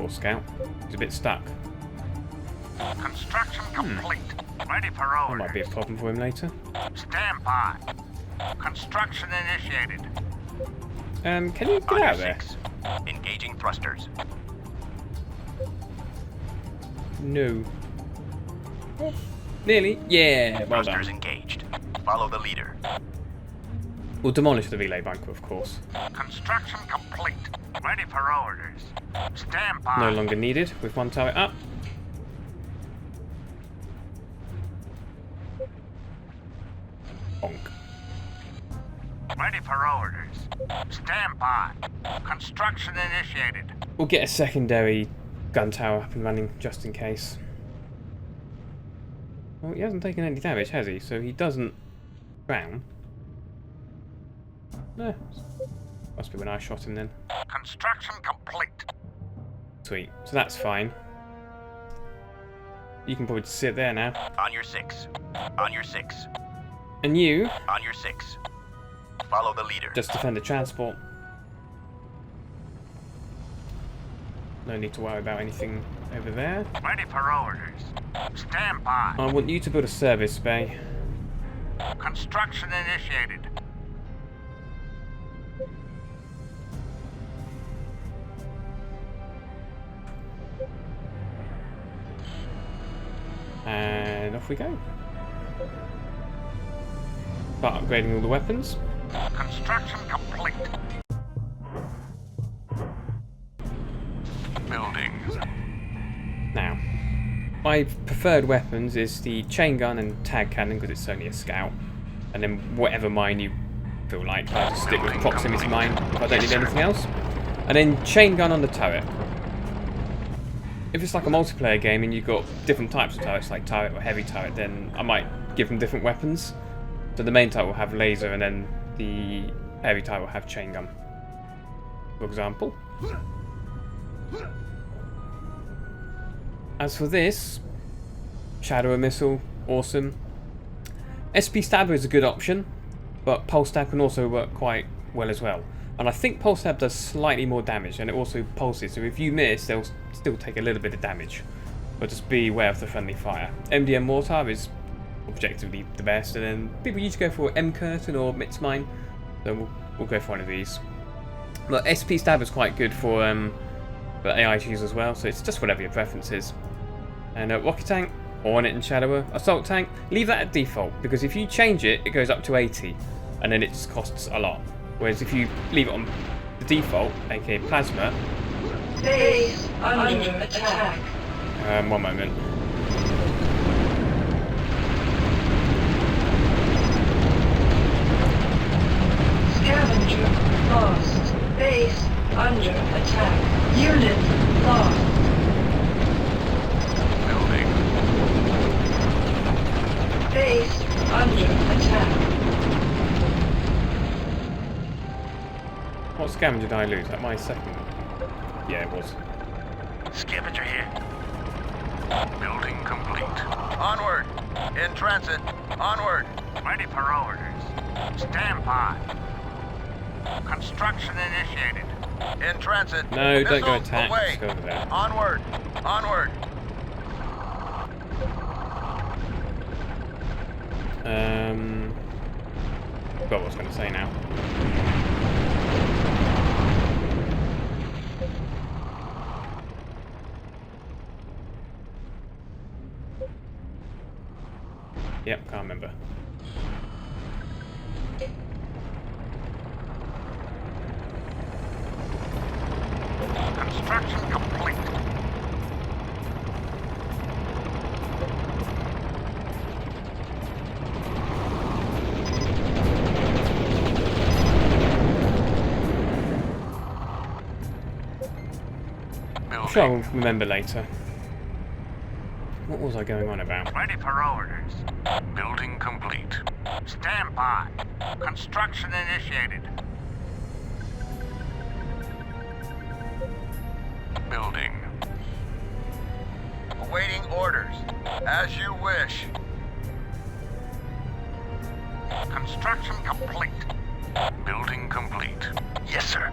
transport scout. He's a bit stuck. Construction complete. Ready for That orders. might be a problem for him later. Stand by. Construction initiated. Can you get out of there? Engaging thrusters. No. Nearly. Yeah, well done. Thrusters engaged. Follow the leader. We'll demolish the relay bunker, of course. Construction complete. Ready for orders. Stand by. No longer needed with one turret up. Bonk. Ready for orders. Stand by. Construction initiated. We'll get a secondary gun tower up and running just in case. Well, he hasn't taken any damage, has he? So he doesn't drown. No. Must be when I shot him then. Construction complete. Sweet. So that's fine. You can probably just sit there now. On your 6. On your 6. And you On your 6. Follow the leader. just defend the transport. No need to worry about anything over there. Ready for orders. Stand by. I want you to build a service bay. Construction initiated. And off we go. Start upgrading all the weapons. Construction complete. Buildings. Now, my preferred weapons is the chain gun and tag cannon because it's only a scout. And then whatever mine you feel like. I'll just stick with proximity mine if I don't need anything else. And then chain gun on the turret. If it's like a multiplayer game and you've got different types of turrets, like turret or heavy turret, then I might give them different weapons. So the main turret will have laser and then the heavy turret will have chain gun, for example. As for this, Shadow missile, awesome. SP Stabber is a good option, but Pulse Stab can also work quite well as well. And I think Pulse Stab does slightly more damage, and it also pulses, so if you miss, they'll still take a little bit of damage. But just be aware of the friendly fire. MDM Mortar is objectively the best, and then people usually go for M Curtain or Mitz Mine, so we'll go for one of these. But SP Stab is quite good for AIGs as well, so it's just whatever your preference is. And Rocket Tank, Hornet and Shadower. Assault Tank, leave that at default, because if you change it, it goes up to 80, and then it just costs a lot. Whereas if you leave it on the default, aka Plasma... Base under attack. One moment. Scavenger lost. Base under attack. Unit lost. Building. Base under attack. What scavenger did I lose? At my second? Yeah, it was. Scavenger here. Building complete. Onward. In transit. Onward. Ready for orders. Stand by. Construction initiated. In transit. No, don't go Missiles attack. away. Just go over there. Onward. Onward. Forgot what I was going to say now. Yep, can't remember. Construction complete. I'm sure I'll remember later. What was I going on about? Ready for orders. Building complete. Stand by. Construction initiated. Building. Awaiting orders. As you wish. Construction complete. Building complete. Yes, sir.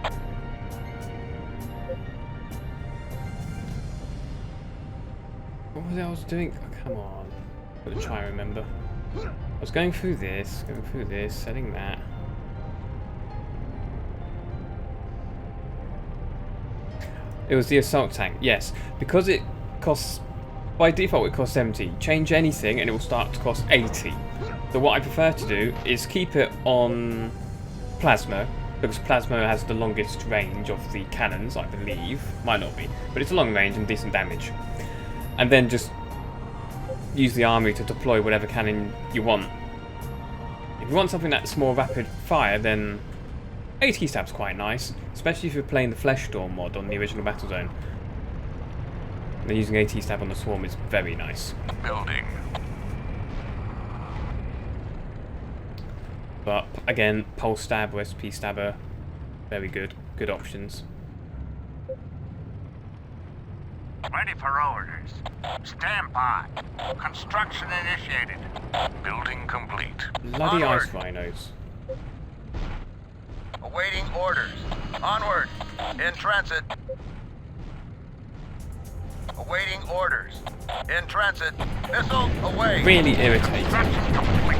What was it I was doing? Oh, come on. Gotta try and remember. I was going through this, setting that. It was the assault tank, yes. Because it costs, by default it costs 70. Change anything and it will start to cost 80. So what I prefer to do is keep it on plasma, because plasma has the longest range of the cannons, I believe. Might not be, but it's a long range and decent damage. And then just use the army to deploy whatever cannon you want. If you want something that's more rapid fire, then AT Stab's quite nice, especially if you're playing the Flesh Storm mod on the original Battlezone. Then using AT Stab on the Swarm is very nice. Building. But again, Pulse Stab or SP Stabber, very good. Good options. Ready for orders. Stand by. Construction initiated. Building complete. Bloody Onward. ice rhinos. Awaiting orders. Onward. In transit. Awaiting orders. In transit. Missile away. Really irritating. Construction complete.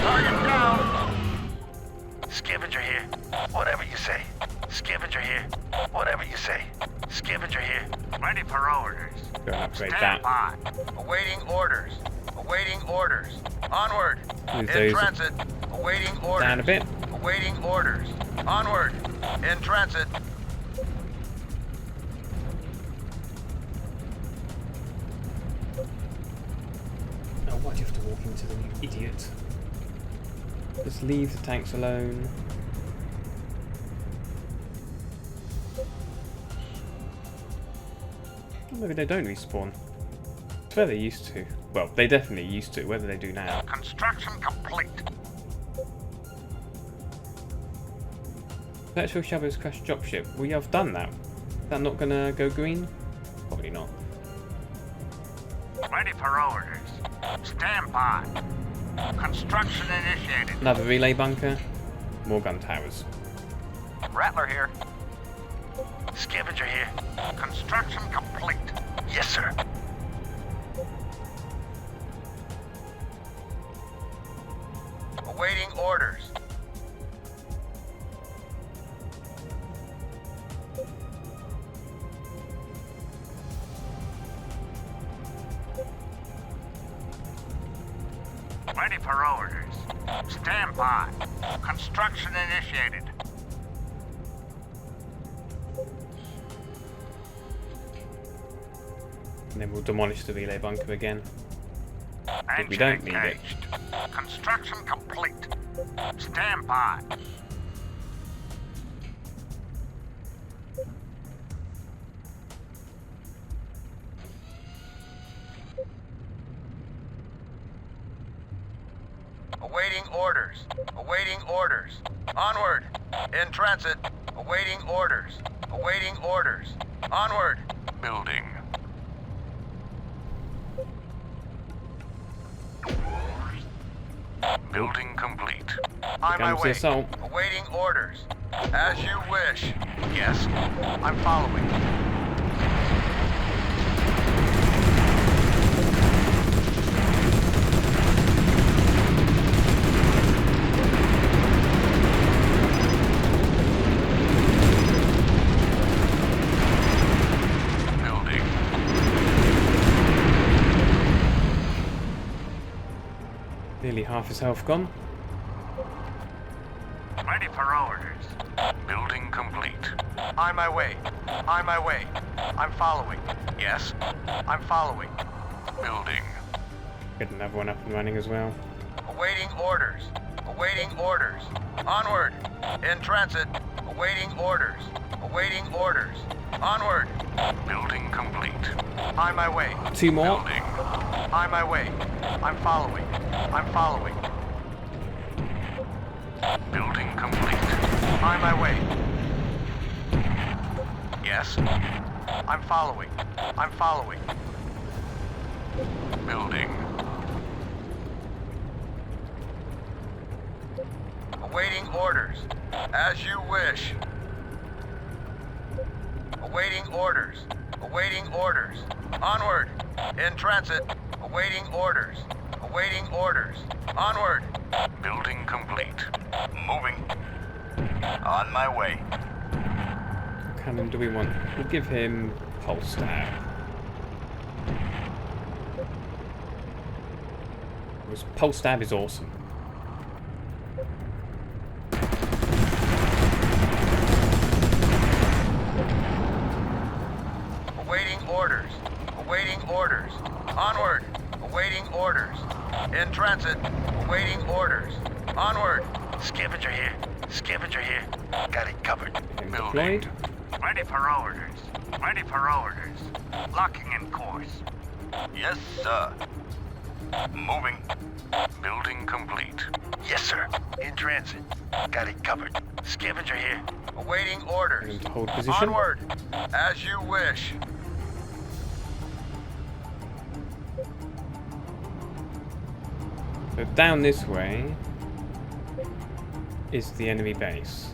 Target down. Scavenger here. Whatever you say. Scavenger here. Whatever you say. Scavenger here. Ready for orders. Go and upgrade Stand that. by. Awaiting orders. Awaiting orders. Onward. Move In those transit. Awaiting orders. down a bit. Awaiting orders. Onward. In transit. Oh, why do you have to walk into them, you idiot? Just leave the tanks alone. Maybe they don't respawn. It's where they used to. Well, they definitely used to, whether they do now. Construction complete. Virtual Shadows Crash Dropship. We have done that. Is that not gonna go green? Probably not. Ready for orders. Stand by. Construction initiated. Another relay bunker. More gun towers. Rattler here. Scavenger here. Construction complete. Yes, sir. Awaiting orders. Ready for orders. Stand by. Construction initiated. And then we'll demolish the relay bunker again. Engine we don't need it. engaged. Construction complete. Stand by. Awaiting orders. Awaiting orders. Onward. In transit. Awaiting orders. Awaiting orders. Onward. Building. Building complete. On my Comes the way. assault. Awaiting orders. As you wish. Yes, I'm following. Building. Nearly half his health gone. Ready for orders. Building complete. On my way. On my way. I'm following. Yes, I'm following. Building. Get another one up and running as well. Awaiting orders. Awaiting orders. Onward. In transit. Awaiting orders. Awaiting orders. Onward. Building complete. On my way. 2 more. Building. On my way. I'm following. I'm following. Building complete. On my way. Yes. I'm following. I'm following. Building. Awaiting orders. As you wish. Awaiting orders. Awaiting orders. Onward. In transit. Awaiting orders. Awaiting orders. Onward. Building complete. Moving. On my way. What cannon do we want? We'll give him pulse stab. Because pulse stab is awesome. Awaiting orders. Awaiting orders. Onward. Awaiting orders. In transit. Awaiting orders. Onward. Scavenger here. Scavenger here. Got it covered. Deployed. Ready for orders. Ready for orders. Locking in course. Yes, sir. Moving. Building complete. Yes, sir. In transit. Got it covered. Scavenger here. Awaiting orders. Into hold position. Onward. As you wish. So down this way is the enemy base.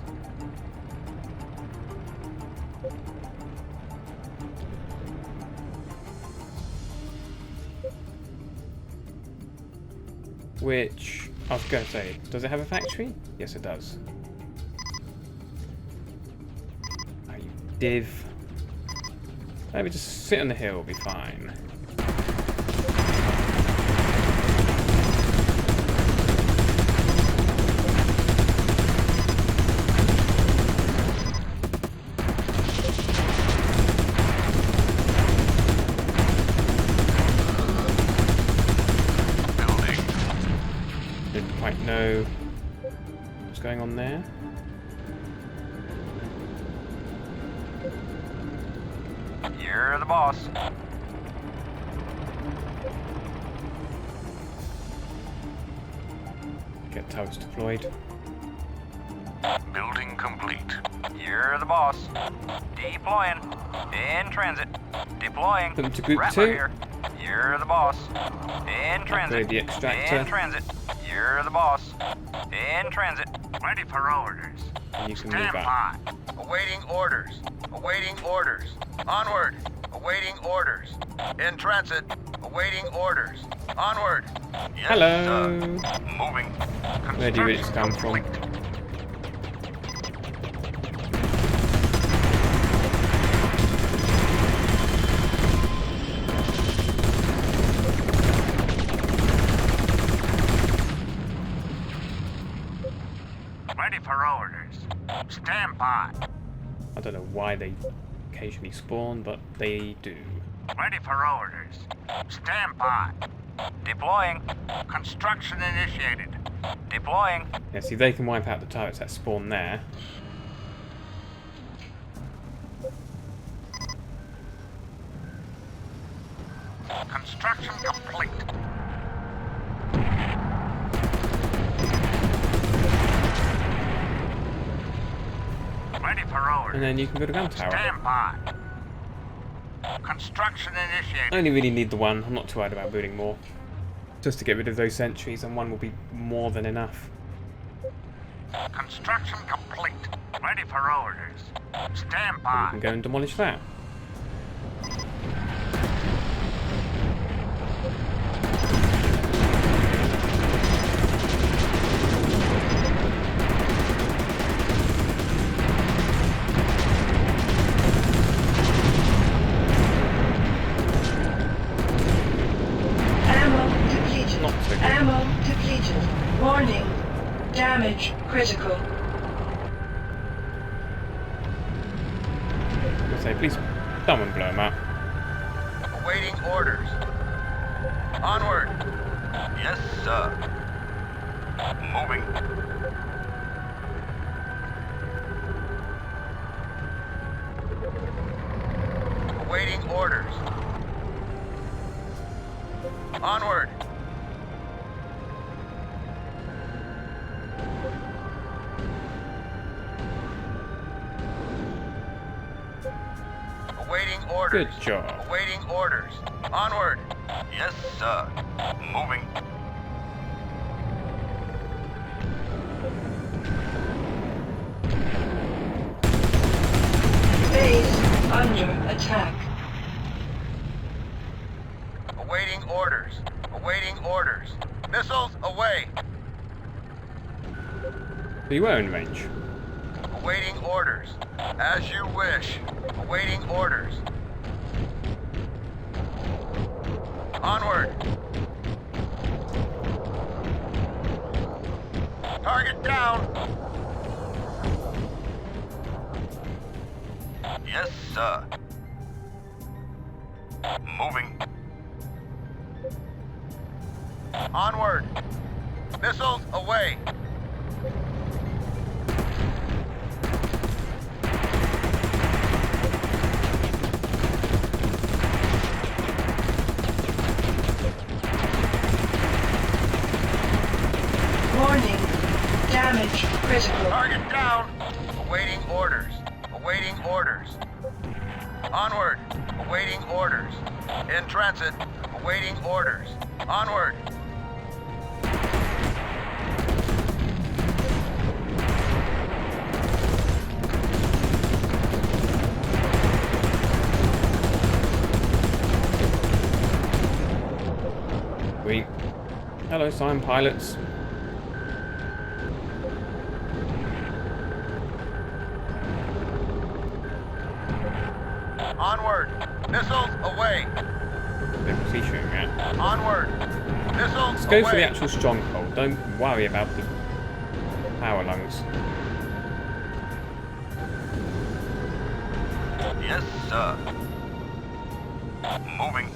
Which, I was going to say, does it have a factory? Yes, it does. Oh, you div. Maybe just sit on the hill, will be fine. Didn't quite know what's going on there. You're the boss. Get towers deployed. Building complete. You're the boss. Deploying. In transit. Deploying. Put them to group Rattler 2. here. You're the boss. In transit. Upgrade the extractor. In transit. You're the boss. In transit. Ready for orders. And you can move Stand out. by. Awaiting orders. Awaiting orders. Onward. Awaiting orders. In transit. Awaiting orders. Onward. Yes, Hello. Moving. Where do you come from? Ready for orders. Stand by. I don't know why they occasionally spawn, but they do. Ready for orders. Stand by. Deploying. Construction initiated. Deploying. Yeah, see, they can wipe out the turrets that spawn there. Construction complete. Ready for orders. And then you can build a gun tower. Stand by. Construction initiated. I only really need the one. I'm not too worried about building more. Just to get rid of those sentries, and one will be more than enough. Construction complete. Ready for orders. Stand We by. can go and demolish that. Ammo depleted. Not so good. Ammo depleted. Warning. Damage critical. I'll say, please, someone blow them up. Awaiting orders. Onward. Yes, sir. Moving. Awaiting orders. Onward. Awaiting orders. Good job. Awaiting orders. Onward. Yes, sir. Moving. Base under attack. Awaiting orders. Awaiting orders. Missiles away. So you were in range. Awaiting orders. As you wish. Awaiting orders. Onward. Target down. Yes, sir. Moving. Onward. Missiles away. Warning. Damage critical. Target down. Awaiting orders. Awaiting orders. Onward. Awaiting orders. In transit. Awaiting orders. Onward. Sweet. Hello, Scion pilots. Onward. Missiles away. What's he shooting at? Onward. Missiles Let's go away. for the actual stronghold. Don't worry about the power lungs. Yes, sir. Moving.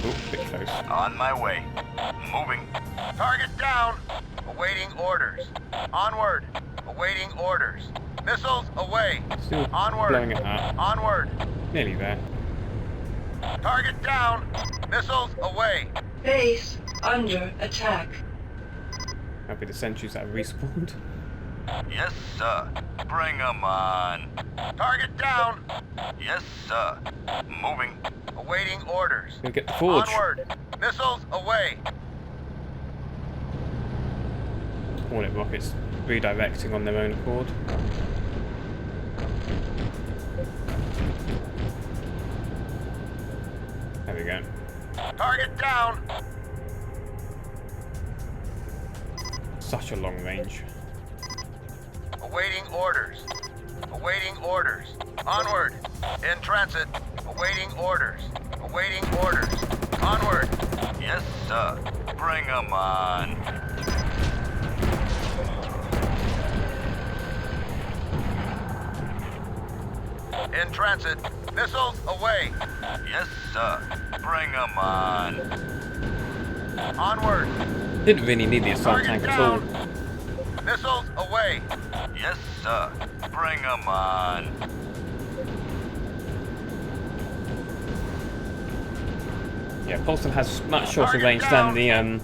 Oh, bit close. On my way. Moving. Target down. Awaiting orders. Onward. Awaiting orders. Missiles away. Still Onward. blowing it up. Onward. Nearly there. Target down. Missiles away. Base under attack. That'll be the sentries that have respawned. Yes, sir. Bring 'em on. Target down. Yes, sir. Moving. Awaiting orders. Go get the forge. Onward. Missiles away. Hornet rockets redirecting on their own accord. There we go. Target down. Such a long range. Awaiting orders. Awaiting orders. Onward. In transit. Awaiting orders. Awaiting orders. Onward. Yes, sir. Bring 'em on. In transit. Missiles away. Yes, sir. Bring 'em on. Onward. Didn't really need the assault Target tank at all. down. Missiles away. Yes, sir. Bring 'em on. Yeah, Pulsar has much shorter Target range down. than the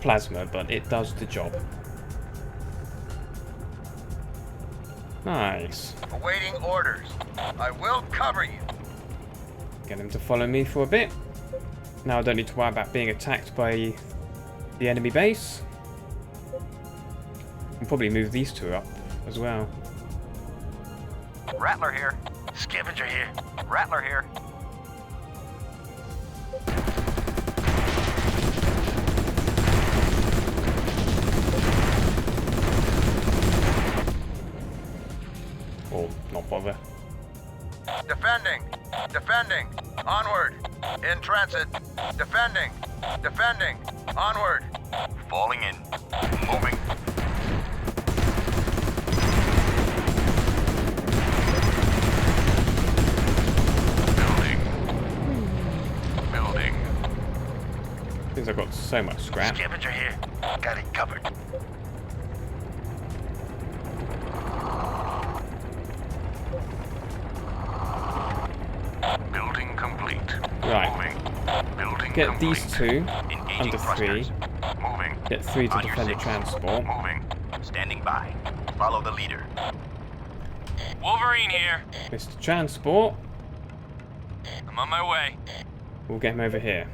plasma, but it does the job. Nice. Awaiting orders. I will cover you. Get them to follow me for a bit. Now I don't need to worry about being attacked by the enemy base. I'll probably move these two up as well. Rattler here. Scavenger here. Rattler here. Or not bother. Defending. Defending. Onward. In transit. Defending. Defending. Onward. Falling in. Moving. Building. Building. Since I've got so much scrap. Scavenger here. Got it covered. Building complete. Right. Moving. Building Get complete. these two Engaging under thrusters. 3. Moving. Get 3 to On your defend the six. transport. Moving. Standing by. Follow the leader. Wolverine here. Mr. Transport. I'm on my way. We'll get him over here.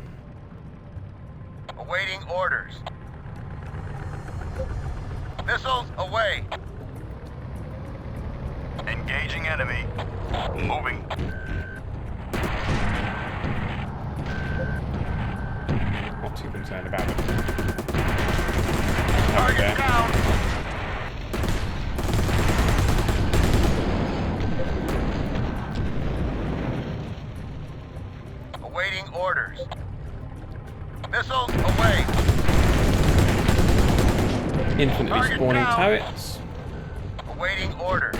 Awaiting orders. Missiles away. Engaging enemy. Moving. Not too concerned about it. Target down. Awaiting orders. Missiles away. Infinitely Target spawning down. turrets. Awaiting orders.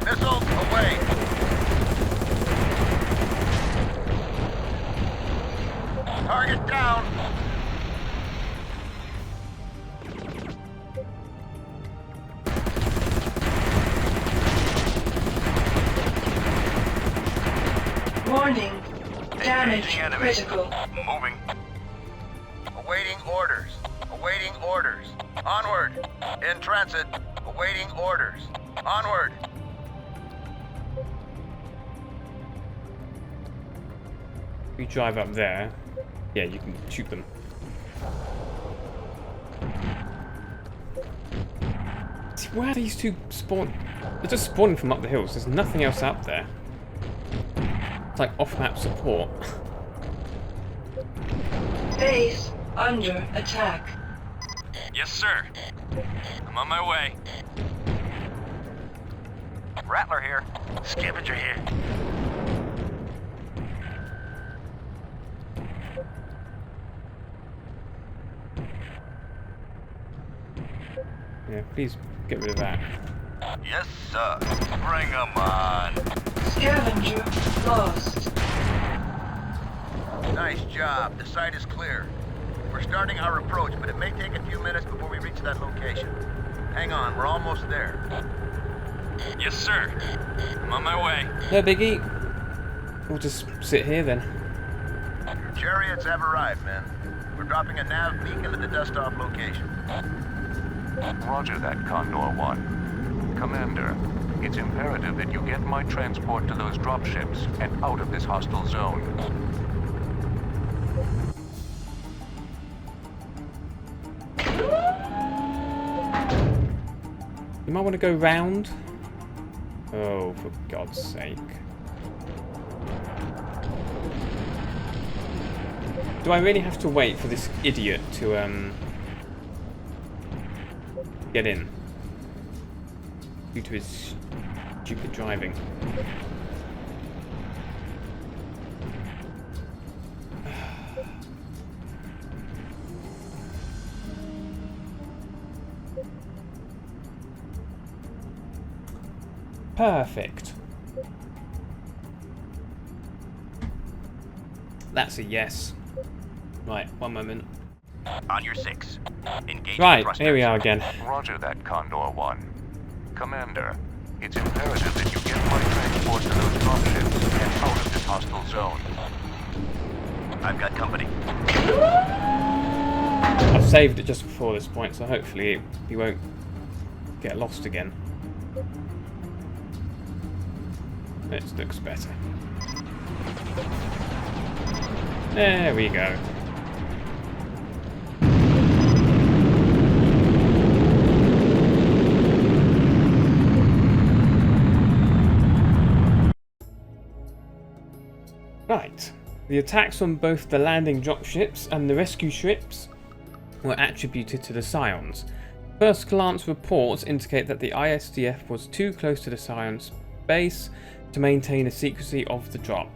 Missiles away. Target down. Warning. Damage Engaging enemy. critical. Moving. Awaiting orders. Awaiting orders. Onward. In transit. Awaiting orders. Onward. If you drive up there, yeah, you can shoot them. See, where are these two spawn? They're just spawning from up the hills. There's nothing else up there. It's like off-map support. Base under attack. Yes, sir. I'm on my way. Rattler here. Scavenger here. Yeah, please get rid of that. Yes, sir. Bring 'em on. Scavenger lost. Nice job. The site is clear. We're starting our approach, but it may take a few minutes before we reach that location. Hang on, we're almost there. Yes, sir. I'm on my way. No biggie. We'll just sit here then. Your chariots have arrived, men. We're dropping a nav beacon at the dust-off location. Roger that, Condor 1. Commander, it's imperative that you get my transport to those dropships and out of this hostile zone. You might want to go round. Oh, for God's sake. Do I really have to wait for this idiot to, get in? Due to his stupid driving. Perfect. That's a yes. Right, one moment. On your 6. Engage Right, thrusters. here we are again. Roger that, Condor 1. Commander, it's imperative that you get my transport to those dropships and out of this hostile zone. I've got company. I've saved it just before this point, so hopefully he won't get lost again. This looks better. There we go. Right. The attacks on both the landing dropships and the rescue ships were attributed to the Scions. First glance reports indicate that the ISDF was too close to the Scion's base to maintain the secrecy of the drop.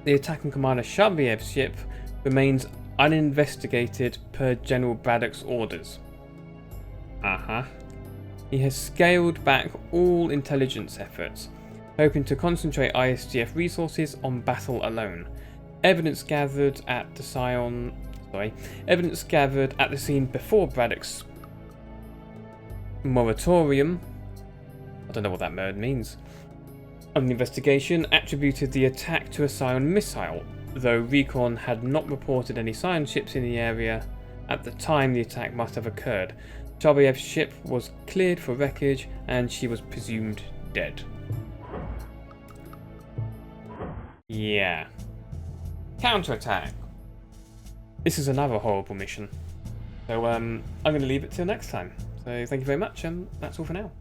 The attacking commander Shabiev's ship remains uninvestigated per General Braddock's orders. He has scaled back all intelligence efforts, hoping to concentrate ISDF resources on battle alone. Evidence gathered at the scene before Braddock's moratorium, I don't know what that word means, on the investigation attributed the attack to a Scion missile, though Recon had not reported any Scion ships in the area at the time the attack must have occurred. Chabiev's ship was cleared for wreckage and she was presumed dead. Yeah. Counterattack. This is another horrible mission. So I'm going to leave it till next time. So thank you very much, and that's all for now.